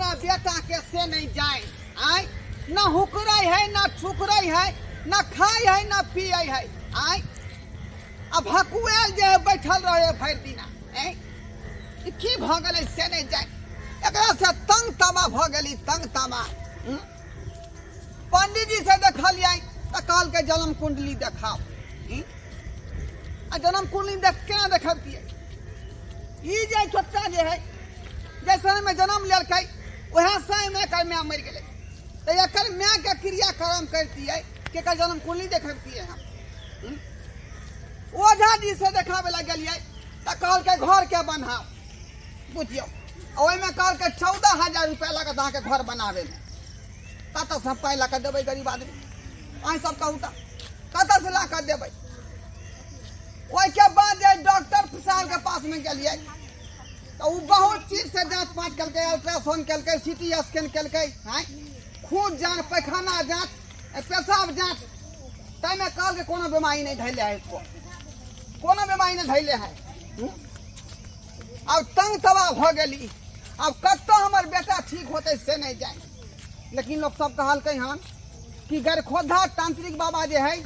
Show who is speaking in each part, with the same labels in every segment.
Speaker 1: हमरा बेटा के से नहीं जाए आय ना हुकराई है ना छुकराई है ना खाई है ना पिए है आय अब हकुएल जे बैठल रहे भर दिना की भ गेलै से नहीं जाए एकरा से तंग तमा भ गेली तंग तमा पंडित जी से देखलियै त कहल के जन्म कुंडली देखाओ आ जन्म कुंडली देख केना देखबियै ई जे छोटा जे है जैसे में जन्म लेलकै वह समय में एकर माय मर गेलै त एकर माय के क्रियाक्रम करतियै के एकर जन्म कुंडली देखबियै हम ओझा जी से देखावे ला गेलियै त कहल के घर के बनाओ बुझियो ओहि में कहल के 14,000 रुपया लागत अहाँ के घर बनावे में कत से पाई ला के देबै गरीब आदमी अहीं सब कहू त कत से ला के देबै ओहि के बाद जे डॉक्टर साहब के पास में गेलियै तो वो बहुत चीज से जांच पाँच करके अल्ट्रासाउंड करके सीटी स्कैन करके खून जांच पैखाना जांच पेशाब जांच तब में कहल के कोनो बीमारी नहीं धैले है इसको कोनो बीमारी नहीं धैले है अब तंग तबाह हो गई अब कत हमर बेटा ठीक होते से नहीं जाए लेकिन लोग सब कहल हन कि गरखोधा तांत्रिक बाबा जे है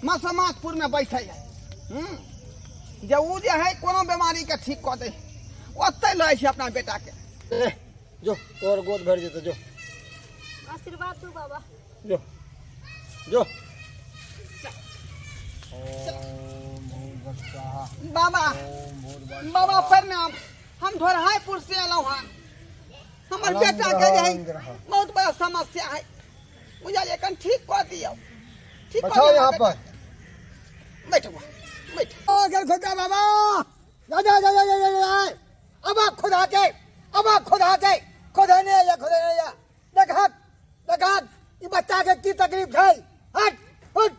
Speaker 1: मसमातपुर में बैठे है जब वो जो है कोनो बीमारी के ठीक कर दे ओते ले छै अपना बेटा के
Speaker 2: जो तोर गोद भर जेतो जो
Speaker 3: आशीर्वाद दू बाबा
Speaker 2: जो जो
Speaker 1: बाबा बाबा प्रणाम हम धोरहाईपुर से एलौ हन हमर बेटा के जे है बहुत बड़ा समस्या है बुझल एखन ठीक कर दियो ठीक
Speaker 2: बैठो यहाँ पर
Speaker 1: बैठो बैठ
Speaker 2: अगर खुदा बाबा जा जा जा जा जा अब खुदा के खुदा ने या देखा ये बच्चा के की तकलीफ है हट उठ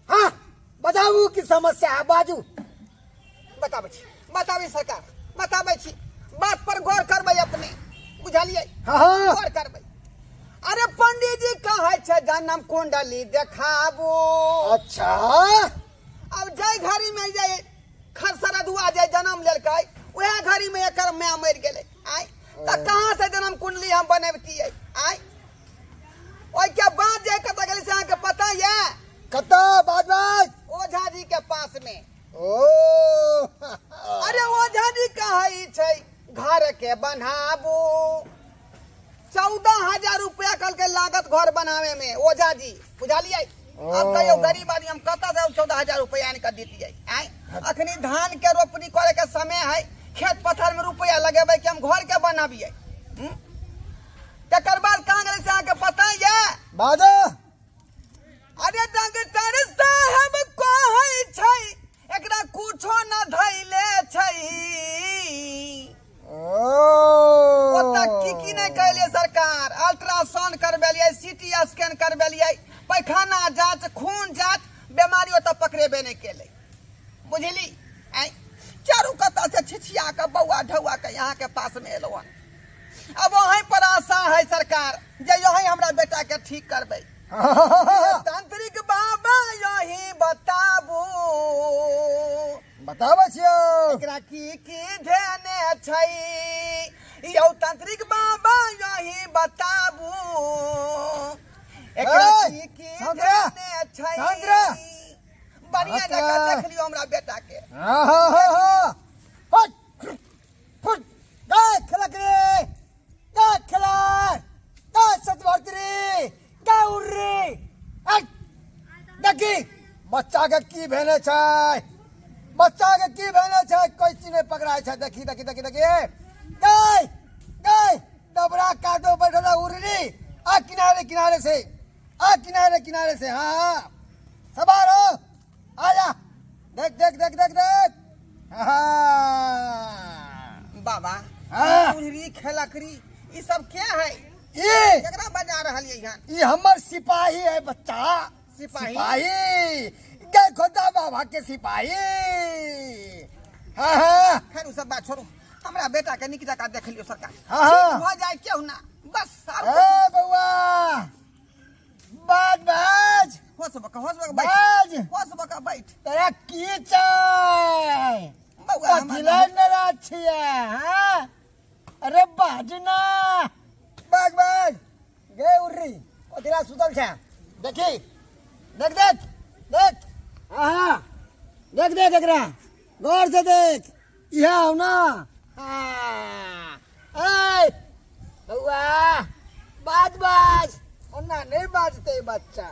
Speaker 2: हाँ बताऊ की समस्या है बाजू
Speaker 1: बताबे सरकार बताबे छी बात पर गौर करबै अपने बुझलियै
Speaker 2: हाँ
Speaker 1: गौर करबै अरे पंडित जी कहै छै जन्म कुंडली देखाबू
Speaker 2: अच्छा
Speaker 1: अब जय घड़ी में जे खरसरदुआ जे जन्म लेलकै वह घड़ी में एकर माय मर गेलै आय त कहां से जन्म कुंडली हम बनबतियै आय ओइ के बाद जे कत गेलै से अहाँ के पता ये
Speaker 2: कता बाज
Speaker 1: ओझा जी के पास में
Speaker 2: ओ
Speaker 1: अरे ओझा जी कहै छै घर के बनाबू 14,000 रुपया कल के लागत घर बनावे में ओझा जी बुझलियै अब कहियो गरीब आदमी हम कत से 14,000 रुपया आन के देतियै आय अखनी धान के रोपनी करे के समय है खेत पथार में रुपया लगेबै कि हम घर के बनाबियै तकर बाद कहां गेलै से अहाँ के पता ये
Speaker 2: बाजो
Speaker 1: अरे डॉक्टर साहब कहै छै एकरा कुछो न धैले छै ओता की नहीं कहलिए सरकार अल्ट्रासाउंड करबेलिए सीटी स्कैन करबेलिए पैखाना जांच खून जांच बीमारियों तो पकड़ेबे नहीं केले बुझली चारू कता से छिछिया के बौआ ढौआ के यहाँ के पास में एलो अब वहीं पर आशा है सरकार जे यही हमरा बेटा के ठीक करबे तांत्रिक बाबा यही बताबू
Speaker 2: बताबै छियो
Speaker 1: एकरा की ध्याने छै यौ तांत्रिक बाबा यही बताबू एकरा की ध्याने छै बढ़िया जगह देख लियो हमरा बेटा के
Speaker 2: फट फट देख लकरे देख ला सतवर्ती उर्री देखी बच्चा के की भेने छै बच्चा के की भेने छै कोई चीज नहीं पकड़ाय छै देखी देखी देखी देखी गई गई डबरा काटो बैठो उर्री आ किनारे से हाँ सवार हो आजा देख देख देख देख देख
Speaker 1: बाबा उर्री खेलकरी ई सब क्या है
Speaker 2: ये
Speaker 1: केकरा बजा रहलियै यहाँ
Speaker 2: ये हमर सिपाही है बच्चा
Speaker 1: सिपाही
Speaker 2: गए खोदा बाबा के सिपाही हाँ
Speaker 1: खैर उ सब बात छोड़ो हमरा बेटा के निक जका देख लियो सरकार
Speaker 2: हाँ
Speaker 1: हो जाए क्यों ना बस
Speaker 2: बउआ बाज
Speaker 1: होश बका बैठ
Speaker 2: तेरा की चाय
Speaker 1: बउआ
Speaker 2: पतिला नरा छिया हाँ अरे बाजना बाग बाग गे उर्री कोथिला सुतल छे देखी देख देख देख हाँ देख देख एकरा गौर से देख यह हो ना हाँ बउआ बाज बाज ओना नहीं बाजते बच्चा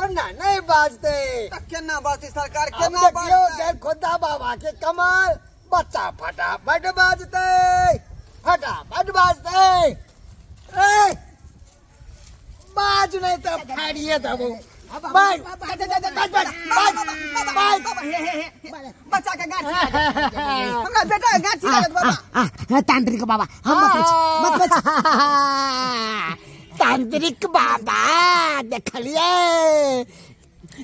Speaker 2: ओना नहीं बाजते
Speaker 1: केना बाजते सरकार
Speaker 2: अब
Speaker 1: केना
Speaker 2: देखियो
Speaker 1: बाजते
Speaker 2: जय खुदा बाबा के कमाल बच्चा फटाफट बाजते फटाफट बाजते ए बाज नहीं तो फाड़िए दबो बाज बाज बाज
Speaker 1: बच्चा के गांठ हमरा बेटा के गांठ लागत बाबा
Speaker 2: तांत्रिक बाबा हम मत बच तांत्रिक बाबा देखलिए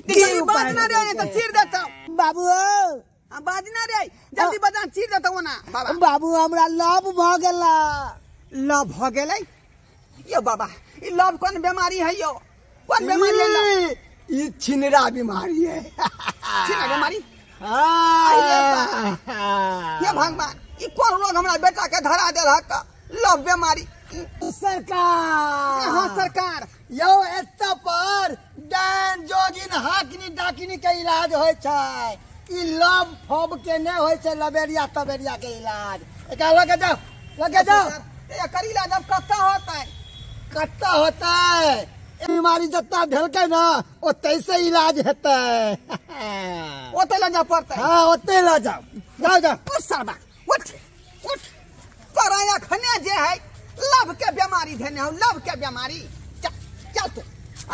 Speaker 1: जल्दी बाजना रे तो चीर देता
Speaker 2: बाबू
Speaker 1: हां बाजना रे जल्दी बजा चीर देता ना बाबा
Speaker 2: बाबू हमरा लव भ गेला
Speaker 1: लव भ गेलै यो बाबा ई लव कोन बीमारी है यो कोन बीमारी है लव
Speaker 2: ये छिनरा बीमारी है
Speaker 1: छिना बीमारी
Speaker 2: हाँ।
Speaker 1: ये भगवान ई कोन रोग हमरा बेटा के धरा देल हक लव बीमारी
Speaker 2: सरकार
Speaker 1: हां सरकार
Speaker 2: यो एत्ता पर डान जोगिन हाकिनी डाकिनी के इलाज होय छै ई लव फब के ने होय छै लबेरिया तबेरिया के इलाज एकरा लगे जाओ
Speaker 1: ये करी इलाज अब
Speaker 2: कत्ता होता है बीमारी जितना ढलके ना ओते से इलाज हेतै
Speaker 1: ओते ले जा पड़तै
Speaker 2: हाँ ओते ले जाओ जाओ
Speaker 1: उठ सरबा उठ उठ तोरा खने जे है लव के बीमारी धने हो लव के बीमारी चल तू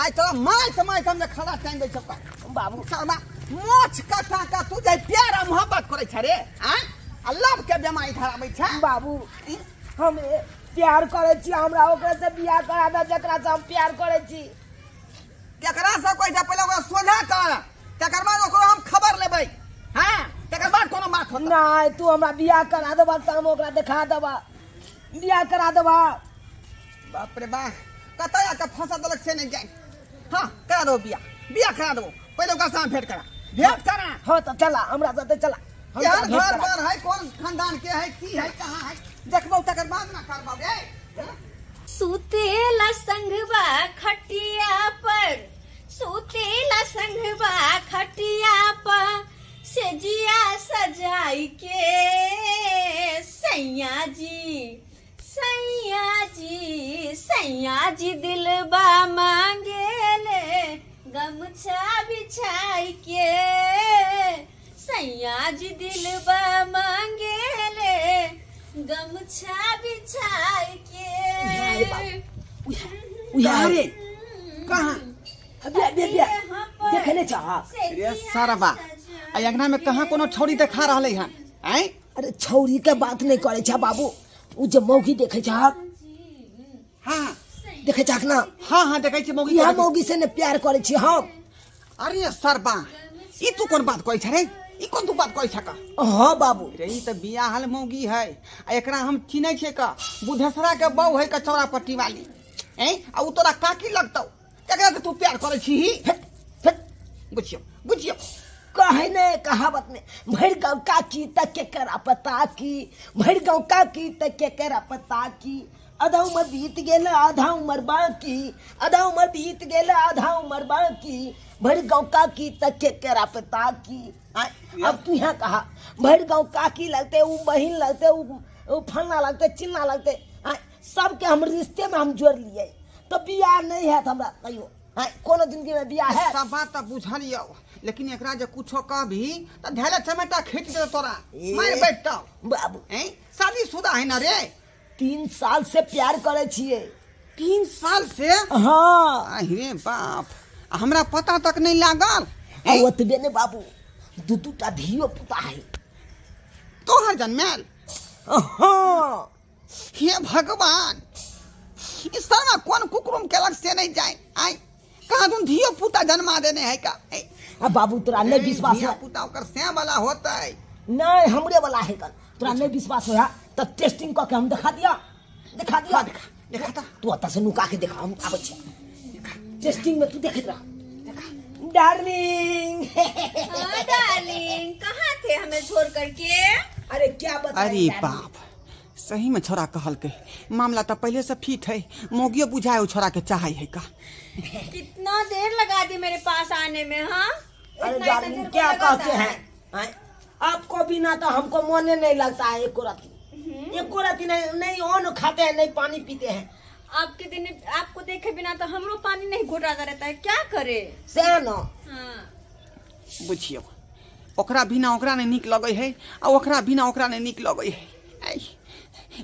Speaker 1: आइ तो माय हम खड़ा टाइम दे छपा बाबू सरबा मोछ काटा का तू जे प्यार मोहब्बत करे छ रे हां आ लव के बीमारी धराबै छ
Speaker 4: बाबू हम प्यार करे छी हमरा ओकरा से बियाह करा द जकरा से हम प्यार करे छी
Speaker 1: केकरा से कोइ जा पहिले ओकरा सोझा कर तकर बाद ओकरा हम खबर लेबै हां तकर बाद कोनो बात होता
Speaker 4: नहीं तू हमरा बियाह करा देबा त हम ओकरा दिखा देबा बियाह करा देबा
Speaker 1: बाप रे बा कतया के फंसा देलक से नहीं जाए हां करा दो बियाह करा दो पहिले ओकरा साथ भेंट करा
Speaker 4: हां तो चला हमरा साथे चला
Speaker 1: यार घर पर है कौन खानदान के है की है कहां है देखबो तकर बाद ना करबो
Speaker 3: सुतेला संगवा खटिया पर सुतेला संगवा खटिया पर सेजिया सजाई के सैया जी दिलबा मांगेले गमछा बिछाई के सैया जी दिलबा मांगेले गमछा बिछाई के
Speaker 1: उयारे कहां
Speaker 4: अबे देखने चाह
Speaker 1: रे सरबा आ अंगना में कहां कोनो छौरी देखा रहले हन हैं
Speaker 4: अरे छौरी के बात नहीं करे छ बाबू उ जे मौगी देखे छ
Speaker 1: हां
Speaker 4: देखे छ ना
Speaker 1: हां देखे छी मौगी
Speaker 4: यह मौगी से ने प्यार करे छी हम
Speaker 1: अरे सरबा ई तू कोन बात कहै छ रे ई कोन तू बात कहै छ का
Speaker 4: हां बाबू
Speaker 1: रे ई त बियाहल मौगी है आ एकरा हम चिन्है छै का बुधेसरा के बहू है कचौड़ा पट्टी वाली हैं आ उ तोरा काकी लगतौ एकरा से तू प्यार करे छी बुझियो
Speaker 4: कहे ने कहावत में भर गाँव काकी तक के करा पता की भर गाँव काकी तक के करा पता की आधा उम्र बीत गेल आधा उम्र बाकी आधा उम्र बीत गेल आधा उम्र बाकी भर गाँव काकी तक के करा पता की अब तू यहाँ कहा भर गाँव काकी लगते वो बहन लगते वो फलना लगते चिन्ना लगते सबके हम रिश्ते में हम जोड़ लिए तो बियाह नहीं है हमरा कहियो कोनो जिंदगी में बियाह है
Speaker 1: सब बात तो बुझलियो लेकिन एकरा जे कुछो कहबी त धैले चमेटा खींच दे तोरा मार बैठता
Speaker 4: बाबू
Speaker 1: हैं शादीशुदा है ना रे
Speaker 4: 3 साल से प्यार करे छिए
Speaker 1: 3 साल से
Speaker 4: हाँ
Speaker 1: अरे बाप हमरा पता तक नहीं लागल
Speaker 4: ओतबे ने बाबू दूटा धियो पुता है
Speaker 1: तोहर जन्मेल
Speaker 4: हाँ
Speaker 1: हे भगवान इस सारा कौन कुकुरुम केलक से नहीं जाए आई कहां तुम धियो पुता जन्मा देने है का
Speaker 4: अब बाबू तोरा नहीं विश्वास है
Speaker 1: पुता ओकर से वाला होता है
Speaker 4: नहीं हमरे वाला है कल तोरा नहीं विश्वास होया तो टेस्टिंग क के हम दिखा दिया
Speaker 1: देखा
Speaker 4: तू अता से नुका के देखा हम आबै छ टेस्टिंग में तू देखत रह डार्लिंग
Speaker 3: डार्लिंग कहाँ थे हमें छोड़ करके
Speaker 4: अरे क्या बता
Speaker 1: अरे बाप सही में छोरा कहल के मामला तो पहले से फिट है। मोगियो बुझाए वो छोरा के चाहे है का।
Speaker 3: कितना देर लगा दी मेरे पास आने में। हाँ
Speaker 4: अरे
Speaker 3: इतना
Speaker 4: डार्लिंग
Speaker 3: देर
Speaker 4: क्या
Speaker 3: लगा
Speaker 4: कहते
Speaker 3: था।
Speaker 4: हैं? आपको बिना तो हमको मन नहीं लगता है। एक राती नहीं अन्न खाते हैं, नहीं पानी पीते हैं।
Speaker 3: आपके दिन आपको देखे बिना तो हमरो पानी नहीं घोटाता रहता है। क्या करे?
Speaker 4: से न
Speaker 3: हाँ।
Speaker 1: बुझियो ओकरा बिना ओकरा नहीं निक लगे है और ओकरा बिना ओकरा नहीं निक लगे है। आई,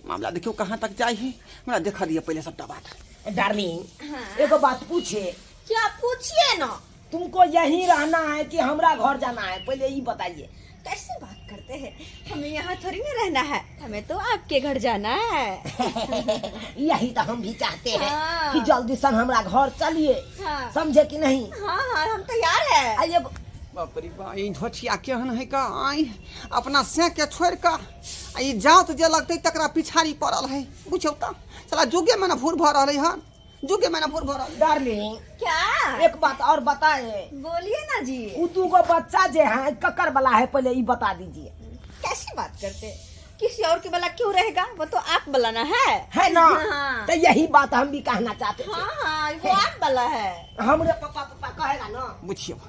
Speaker 1: मामला देखियो कहाँ तक जाए है। हमरा देखा दिया पहले सबटा बात।
Speaker 4: डार्लिंग
Speaker 3: हाँ।
Speaker 4: एक बात पूछे।
Speaker 3: क्या पूछिए ना।
Speaker 4: तुमको यहीं रहना है कि हमरा घर जाना है, पहले ये बताइए।
Speaker 3: कैसे बात करते हैं? हमें यहाँ थोड़ी ना रहना है, हमें तो आपके घर जाना है।
Speaker 4: यही तो हम भी चाहते हैं
Speaker 3: हाँ।
Speaker 4: कि जल्दी से हमरा घर चलिए।
Speaker 3: हाँ।
Speaker 4: समझे कि नहीं?
Speaker 3: हाँ हाँ हम तैयार है।
Speaker 4: आइए।
Speaker 1: बाप रे बा, ई ढोछिया केहन है का। आई अपना से के छोड़ का ई जाओ तो जे लगते तकरा पिछाड़ी पड़ल है। बुझौ त साला जुगे में ना भूर भर रहले हन। जुगे में ना भूर भर रहले।
Speaker 4: डार्लिंग
Speaker 3: क्या?
Speaker 4: एक बात और बताए।
Speaker 3: बोलिए ना जी।
Speaker 4: उदू को बच्चा जो है ककर वाला है, पहले ये बता दीजिए।
Speaker 3: कैसी बात करते? किसी और के वाला क्यों रहेगा? वो तो आप वाला ना है
Speaker 4: ना?
Speaker 3: हाँ।
Speaker 4: तो यही बात हम भी कहना चाहते थे।
Speaker 3: हाँ हाँ वो आप वाला है।
Speaker 4: हमरे पापा कहेगा ना।
Speaker 1: बुझियो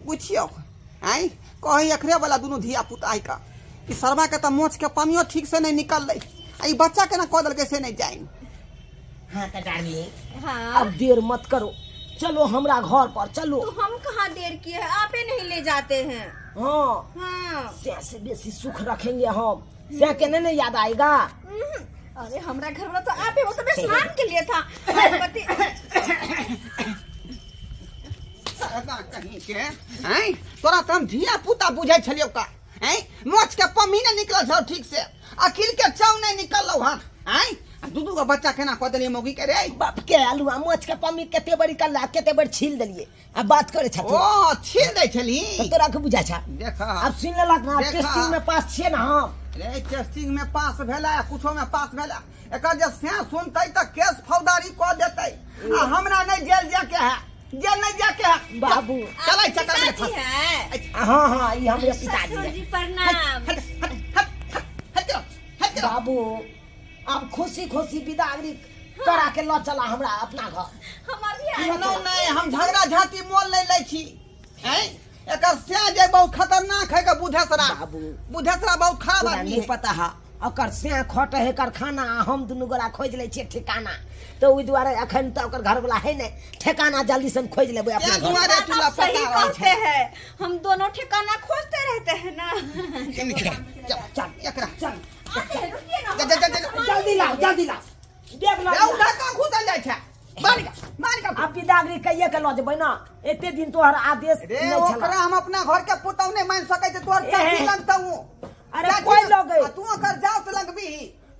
Speaker 1: बुझियो आई कहीं एकरे वाला दोनों धिया पुता है का। ई सरवा के त मोच के पानियो ठीक से नहीं निकल ले। ई बच्चा के ना कदल के से नहीं जाए।
Speaker 4: हाँ तो डार्लिंग
Speaker 3: हाँ
Speaker 4: अब देर मत करो, चलो हमरा घर पर चलो।
Speaker 3: तो हम कहाँ देर किए हैं? आप ही नहीं ले जाते हैं।
Speaker 4: हाँ
Speaker 3: हाँ।
Speaker 4: से बेसी सुख रखेंगे हम। से के नहीं याद आएगा।
Speaker 3: अरे हमारा घर वाला तो आप ही, वो तो मैं स्नान के लिए था। भगवती
Speaker 1: सरवा कहीं के हैं तोरा त हम धिया पुता बुझै छलियो का। हैं मोच के पमी नहीं निकल छौ ठीक से। अखिल के चाव नहीं निकलौ हन। हैं दूधू का बच्चा केना क देलिए मोगी के रे।
Speaker 4: बाप के आलूआ मोच के पम्मी केते बड़ी कल्ला केते बड़ी छील देलिए। अब बात करे छथि
Speaker 1: ओ छील दे छली।
Speaker 4: तो तोरा के बुझा छा।
Speaker 1: देखा
Speaker 4: अब सुन लेलक ना,
Speaker 1: देखा।
Speaker 4: टेस्टिंग में पास छिए ना हम।
Speaker 1: रे टेस्टिंग में पास भेला कुछो में पास भेला। एकर जे से सुनतै त केस फौजदारी क देतै। आ हमरा नहीं जेल जाके है, जेल नहीं जाके है।
Speaker 4: बाबू
Speaker 1: चलै चक्कर में
Speaker 3: पिताजी है।
Speaker 4: हाँ हाँ ये हमरे पिताजी
Speaker 3: ससुर
Speaker 4: है।
Speaker 3: जी प्रणाम।
Speaker 1: हट
Speaker 4: बाबू अब खुशी खुशी विदागरी करा के ल चला हमरा अपना घर।
Speaker 3: हम अभी आए।
Speaker 1: सुनो नहीं हम झगड़ा झाटी मोल नहीं लै छी। हैं एकर से जे बहुत खतरनाक है का बुधेसरा।
Speaker 4: बाबू
Speaker 1: बुधेसरा बहुत खराब
Speaker 4: तोरा
Speaker 1: आदमी
Speaker 4: नहीं
Speaker 1: है।
Speaker 4: पता है ओकर से खट है कारखाना। हम दुनू गोरा खोज ले छिए ठिकाना। तो ओइ दुआरे अखन तो ओकर घर वाला है ने ठिकाना जल्दी से खोज लेबे अपना
Speaker 1: क्या
Speaker 4: घर।
Speaker 1: दुआरे
Speaker 3: आप
Speaker 1: तुला
Speaker 3: सही
Speaker 1: पता रहे
Speaker 3: कहते हैं। हम दोनों ठिकाना खोजते रहते हैं ना।
Speaker 1: चल एकरा चल
Speaker 3: आते हैं, रुकिए ना।
Speaker 4: जल्दी लाओ जल्दी लाओ। देख लो
Speaker 1: रे उठा का घुसल जाय छै। मार का
Speaker 4: अब विदागरी कहिए के ल जेबै ना। एते दिन तोहर आदेश
Speaker 1: रे
Speaker 4: नहीं
Speaker 1: ओकरा
Speaker 4: छला।
Speaker 1: हम अपना घर के पुतौ नहीं मान सकै छै। तोहर चाची
Speaker 4: एहे।
Speaker 1: लगतौ।
Speaker 4: अरे कोई लगे।
Speaker 1: तू ओकर जाओ त लगबी।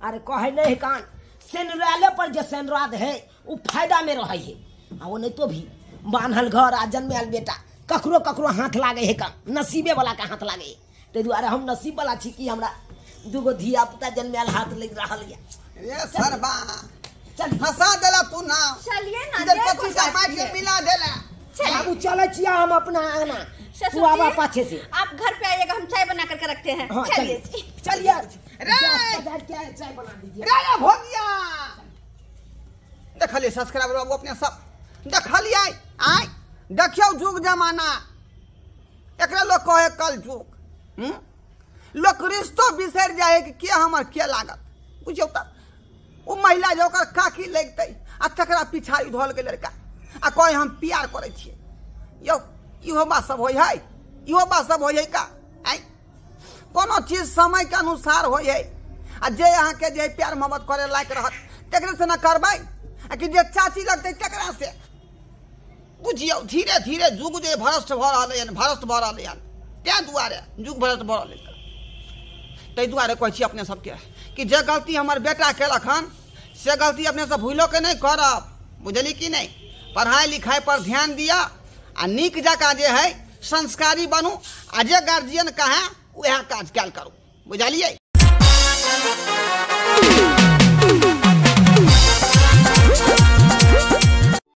Speaker 4: अरे कहे नहीं कान सेनराले पर जे सेनराद है उ फायदा में रहे है। आ वो नहीं तो भी बान्हल घर आ जन्मेल बेटा ककरो ककरो हाथ लागे है का नसीबे वाला का हाथ लागे है। ते दुआरे हम नसीब वाला छी कि हमरा दुगो धिया पुता जन्मेल हाथ लग रहल है।
Speaker 1: रे सरबा
Speaker 4: चल
Speaker 1: फंसा देला तू ना।
Speaker 3: चलिए ना।
Speaker 1: इधर
Speaker 3: देखो
Speaker 1: 25 मार के मिला देला।
Speaker 4: बाबू चले छिया हम अपना आना।
Speaker 3: ससुर
Speaker 4: तू आवा
Speaker 3: जी,
Speaker 4: पाछे से।
Speaker 3: आप घर पे आइएगा, हम चाय बना करके रखते हैं।
Speaker 4: हाँ
Speaker 3: चलिए
Speaker 4: चलिए चलिए।
Speaker 1: रे!
Speaker 4: क्या है चाय बना दीजिए।
Speaker 1: रे भोगिया देखलिए सब्सक्राइबर बाबू अपने सब देखलिए। आय देखियो जुग जमाना एकरा लोग कहे कल जुग। लोग रिश्तो बिसर जाए कि के हमर के लागत। बुझियो त उ महिला जो ओकर काकी लगतै आ तकरा पिछाड़ी धोल के लड़का आ कहे हम प्यार करे छियै। यो इहो बात सब होय है। इहो बात सब होय है का। आय कोनो चीज समय के अनुसार होय है। आ जे अहाँ के जे प्यार मोहब्बत करे लायक रहत तकरे से न करबै। आ कि जे चाची लगतै तकरा से। बुझियो धीरे धीरे जुग जे भ्रष्ट भ रहलै हन, भ्रष्ट भ रहलै हन। तै दुआरे जुग भ्रष्ट भ रहलै हन। तै दुआरे कहै छी अपने सबके कि जे गलती हमर बेटा केलक हन से गलती अपने सब भूलो के नहीं करब। बुझली कि नहीं। पढ़ाई लिखाई पर ध्यान दिया आ नीक जका जे है संस्कारी बनू। आ जे गार्जियन कहे वह काज कैल करू। बुझलिए।